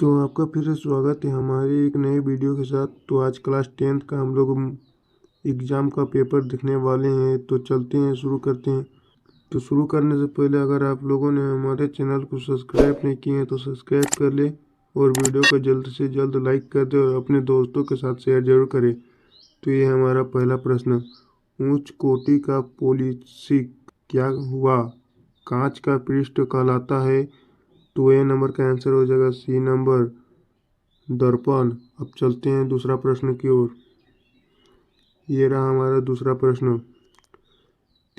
तो आपका फिर से स्वागत है हमारे एक नए वीडियो के साथ। तो आज क्लास 10th का हम लोग एग्ज़ाम का पेपर दिखने वाले हैं। तो चलते हैं, शुरू करते हैं। तो शुरू करने से पहले अगर आप लोगों ने हमारे चैनल को सब्सक्राइब नहीं किए हैं तो सब्सक्राइब कर ले और वीडियो को जल्द से जल्द लाइक कर दे और अपने दोस्तों के साथ शेयर जरूर करें। तो ये हमारा पहला प्रश्न, उच्च कोटि का पॉलिसी क्या हुआ? कांच का पृष्ठ कहलाता है। तो ए नंबर का आंसर हो जाएगा सी नंबर, दर्पण। अब चलते हैं दूसरा प्रश्न की ओर। ये रहा हमारा दूसरा प्रश्न,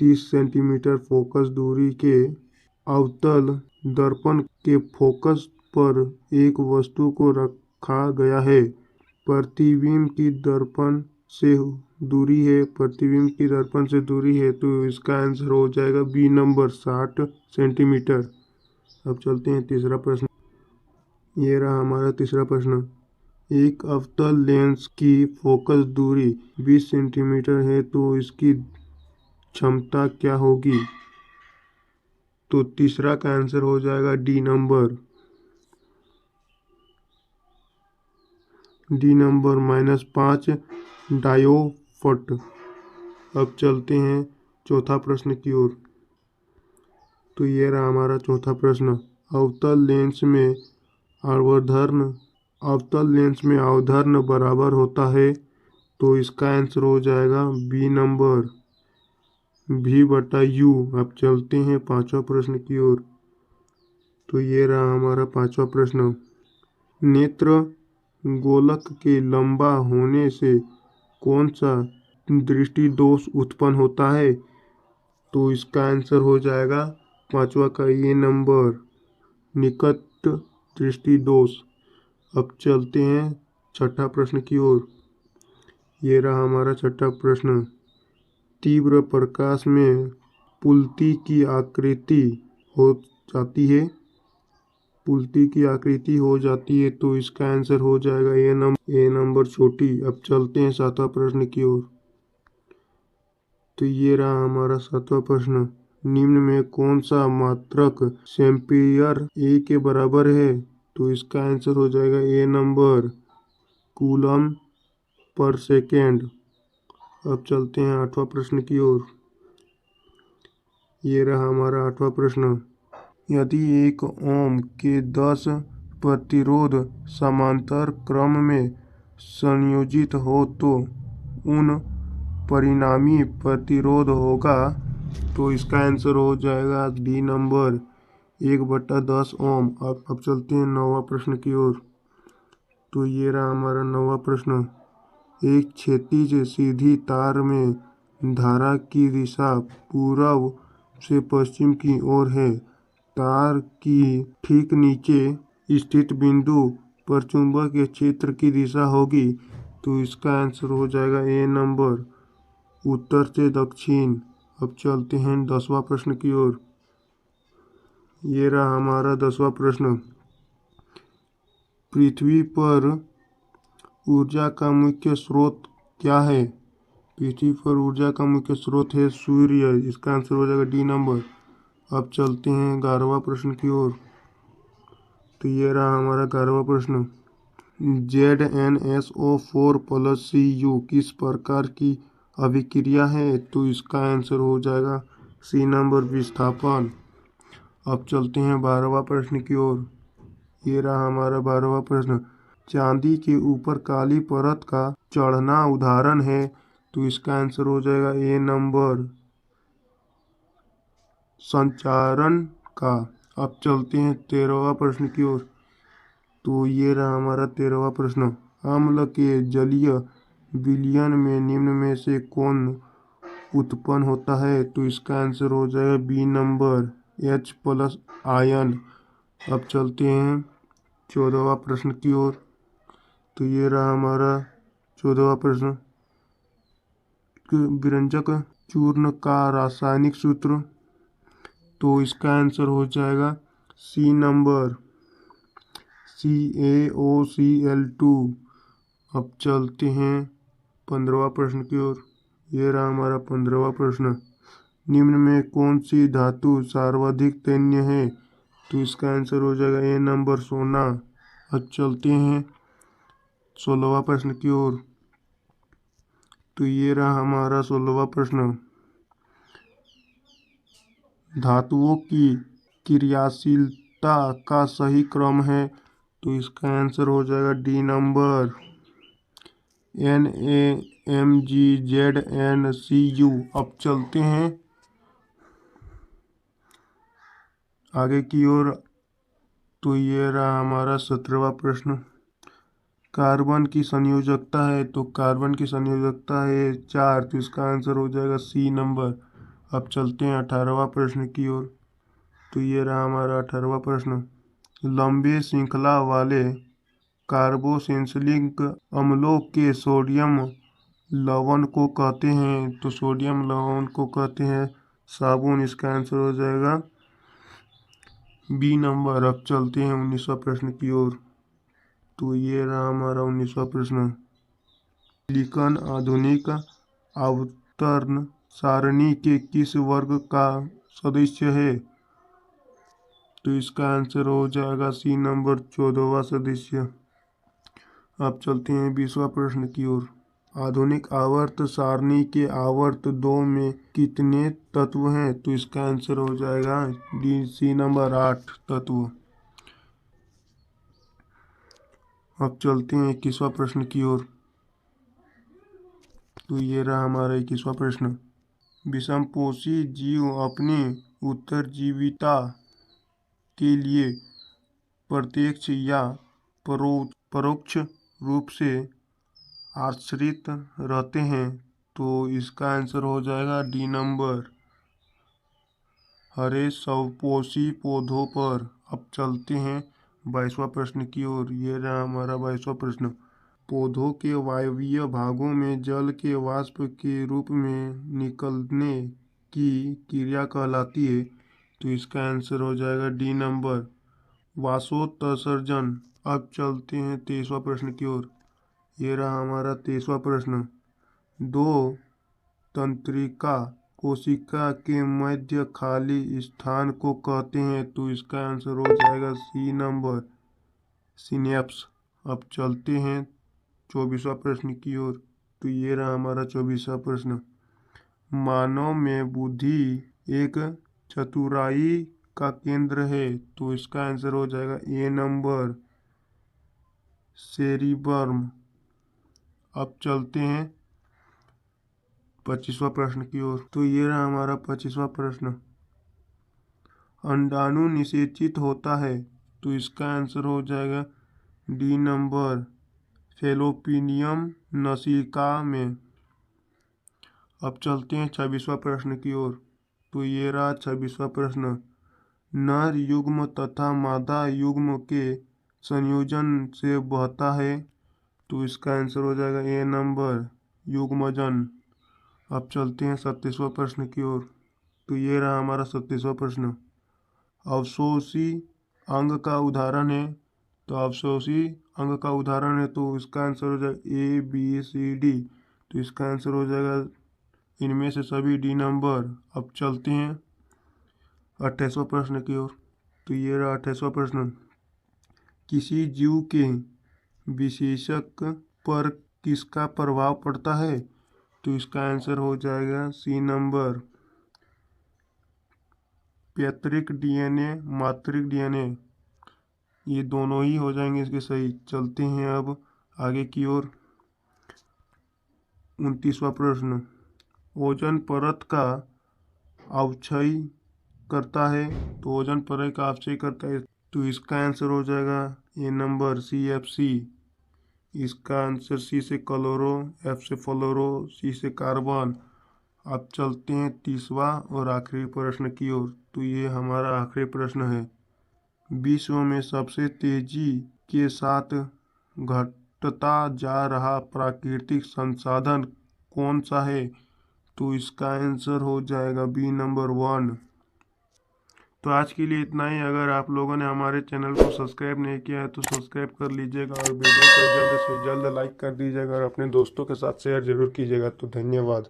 30 सेंटीमीटर फोकस दूरी के अवतल दर्पण के फोकस पर एक वस्तु को रखा गया है। प्रतिबिंब की दर्पण से दूरी है, प्रतिबिंब की दर्पण से दूरी है। तो इसका आंसर हो जाएगा बी नंबर, 60 सेंटीमीटर। अब चलते हैं तीसरा प्रश्न। ये रहा हमारा तीसरा प्रश्न, एक अवतल लेंस की फोकस दूरी 20 सेंटीमीटर है तो इसकी क्षमता क्या होगी? तो तीसरा का आंसर हो जाएगा डी नंबर, -5 डायोप्ट। अब चलते हैं चौथा प्रश्न की ओर। तो ये रहा हमारा चौथा प्रश्न, अवतल लेंस में अवधर्न बराबर होता है। तो इसका आंसर हो जाएगा बी नंबर, V/U। अब चलते हैं पांचवा प्रश्न की ओर। तो ये रहा हमारा पांचवा प्रश्न, नेत्र गोलक के लंबा होने से कौन सा दृष्टि दोष उत्पन्न होता है? तो इसका आंसर हो जाएगा पांचवा का ये नंबर, निकट दृष्टि दोष। अब चलते हैं छठा प्रश्न की ओर। ये रहा हमारा छठा प्रश्न, तीव्र प्रकाश में पुलती की आकृति हो जाती है। पुलती की आकृति हो जाती है तो इसका आंसर हो जाएगा ए नंबर, छोटी। अब चलते हैं सातवां प्रश्न की ओर। तो ये रहा हमारा सातवां प्रश्न, निम्न में कौन सा मात्रक एम्पीयर ए के बराबर है? तो इसका आंसर हो जाएगा ए नंबर, कूलम पर सेकेंड। अब चलते हैं आठवां प्रश्न की ओर। ये रहा हमारा आठवां प्रश्न, यदि एक ओम के 10 प्रतिरोध समांतर क्रम में संयोजित हो तो उन परिणामी प्रतिरोध होगा। तो इसका आंसर हो जाएगा डी नंबर, 1/10 ओम। अब चलते हैं नौवां प्रश्न की ओर। तो ये रहा हमारा नौवां प्रश्न, एक क्षैतिज सीधी तार में धारा की दिशा पूर्व से पश्चिम की ओर है। तार की ठीक नीचे स्थित बिंदु पर चुंबकीय क्षेत्र की दिशा होगी। तो इसका आंसर हो जाएगा ए नंबर, उत्तर से दक्षिण। अब चलते हैं 10वां प्रश्न की ओर। ये रहा हमारा 10वां प्रश्न, पृथ्वी पर ऊर्जा का मुख्य स्रोत क्या है? पृथ्वी पर ऊर्जा का मुख्य स्रोत है सूर्य। इसका आंसर हो जाएगा डी नंबर। अब चलते हैं 11वां प्रश्न की ओर। तो ये रहा हमारा 11वां प्रश्न, ZnSO4+Cu किस प्रकार की अभिक्रिया है? तो इसका आंसर हो जाएगा सी नंबर, विस्थापन। अब चलते हैं 12वां प्रश्न की ओर। ये रहा हमारा 12वां प्रश्न, चांदी के ऊपर काली परत का चढ़ना उदाहरण है। तो इसका आंसर हो जाएगा ए नंबर, संचारण का। अब चलते हैं 13वां प्रश्न की ओर। तो ये रहा हमारा 13वां प्रश्न, अम्ल के जलीय विलयन में निम्न में से कौन उत्पन्न होता है? तो इसका आंसर हो जाएगा बी नंबर, H+ आयन। अब चलते हैं 14वां प्रश्न की ओर। तो ये रहा हमारा 14वां प्रश्न, व्यंजक चूर्ण का रासायनिक सूत्र। तो इसका आंसर हो जाएगा सी नंबर, CaOCl2। अब चलते हैं 15वां प्रश्न की ओर। ये रहा हमारा 15वां प्रश्न, निम्न में कौन सी धातु सर्वाधिक तन्य है? तो इसका आंसर हो जाएगा ए नंबर, सोना। अब चलते हैं 16वां प्रश्न की ओर। तो ये रहा हमारा 16वां प्रश्न। धातुओं की क्रियाशीलता का सही क्रम है। तो इसका आंसर हो जाएगा डी नंबर, NaMgZnCu। अब चलते हैं आगे की ओर। तो ये रहा हमारा 17वां प्रश्न। कार्बन की संयोजकता है, तो कार्बन की संयोजकता है 4, तो इसका आंसर हो जाएगा सी नंबर। अब चलते हैं 18वां प्रश्न की ओर। तो ये रहा हमारा 18वां प्रश्न। लंबे श्रृंखला वाले कार्बोक्सिलिक अम्लों के सोडियम लवण को कहते हैं। तो सोडियम लवण को कहते हैं साबुन। इसका आंसर हो जाएगा बी नंबर। अब चलते हैं 19वां प्रश्न की ओर। तो ये रहा हमारा 19वां प्रश्न। सिलिकॉन आधुनिक आवर्तन सारणी के किस वर्ग का सदस्य है। तो इसका आंसर हो जाएगा सी नंबर, 14वां सदस्य। अब चलते हैं 20वां प्रश्न की ओर। आधुनिक आवर्त सारणी के आवर्त 2 में कितने तत्व हैं। तो इसका आंसर हो जाएगा डी सी नंबर, 8 तत्व। अब चलते हैं 21वां प्रश्न की ओर। तो ये रहा हमारा 21वां प्रश्न। विषमपोषी जीव अपनी उत्तरजीविता के लिए प्रत्यक्ष या परोक्ष रूप से आश्रित रहते हैं। तो इसका आंसर हो जाएगा डी नंबर, हरे स्वपोषी पौधों पर। अब चलते हैं 22वां प्रश्न की ओर। ये रहा हमारा 22वां प्रश्न। पौधों के वायवीय भागों में जल के वाष्प के रूप में निकलने की क्रिया कहलाती है। तो इसका आंसर हो जाएगा डी नंबर, वाष्पोत्सर्जन। अब चलते हैं 23वां प्रश्न की ओर। ये रहा हमारा 23वां प्रश्न। 2 तंत्रिका कोशिका के मध्य खाली स्थान को कहते हैं। तो इसका आंसर हो जाएगा सी नंबर, सिनेप्स। अब चलते हैं 24वां प्रश्न की ओर। तो ये रहा हमारा 24वां प्रश्न। मानव में बुद्धि एक चतुराई का केंद्र है। तो इसका आंसर हो जाएगा ए नंबर, सेरिबर्म। अब चलते हैं 25वां प्रश्न की ओर। तो ये रहा हमारा 25वां प्रश्न। अंडाणु निषेचित होता है। तो इसका आंसर हो जाएगा डी नंबर, फैलोपिनियम नसिका में। अब चलते हैं 26वां प्रश्न की ओर। तो ये रहा 26वां प्रश्न। नर युग्म तथा मादा युग्म के संयोजन से बहता है। तो इसका आंसर हो जाएगा ए नंबर, युग्मजन। अब चलते हैं 27वां प्रश्न की ओर। तो ये रहा हमारा 27वां प्रश्न। अवशोषी अंग का उदाहरण है। तो अवशोषी अंग का उदाहरण है, तो इसका आंसर हो जाएगा ए बी सी डी। तो इसका आंसर हो जाएगा इनमें से सभी, डी नंबर। अब चलते हैं 28वां प्रश्न की ओर। तो ये रहा 28वां प्रश्न। किसी जीव के विशेषक पर किसका प्रभाव पड़ता है। तो इसका आंसर हो जाएगा सी नंबर, पैतृक डीएनए, मातृक डीएनए। ये दोनों ही हो जाएंगे इसके सही। चलते हैं अब आगे की ओर। 29वां प्रश्न। ओजोन परत का अवक्षय करता है। तो ओजोन परत का अवक्षय करता है, तो इसका आंसर हो जाएगा ए नंबर, CFC। इसका आंसर सी से क्लोरो, एफ से फ्लोरो, सी से कार्बन। अब चलते हैं 30वां और आखिरी प्रश्न की ओर। तो ये हमारा आखिरी प्रश्न है। विश्व में सबसे तेजी के साथ घटता जा रहा प्राकृतिक संसाधन कौन सा है। तो इसका आंसर हो जाएगा बी नंबर, 1। तो आज के लिए इतना ही। अगर आप लोगों ने हमारे चैनल को सब्सक्राइब नहीं किया है तो सब्सक्राइब कर लीजिएगा और वीडियो को जल्द से जल्द लाइक कर दीजिएगा और अपने दोस्तों के साथ शेयर जरूर कीजिएगा। तो धन्यवाद।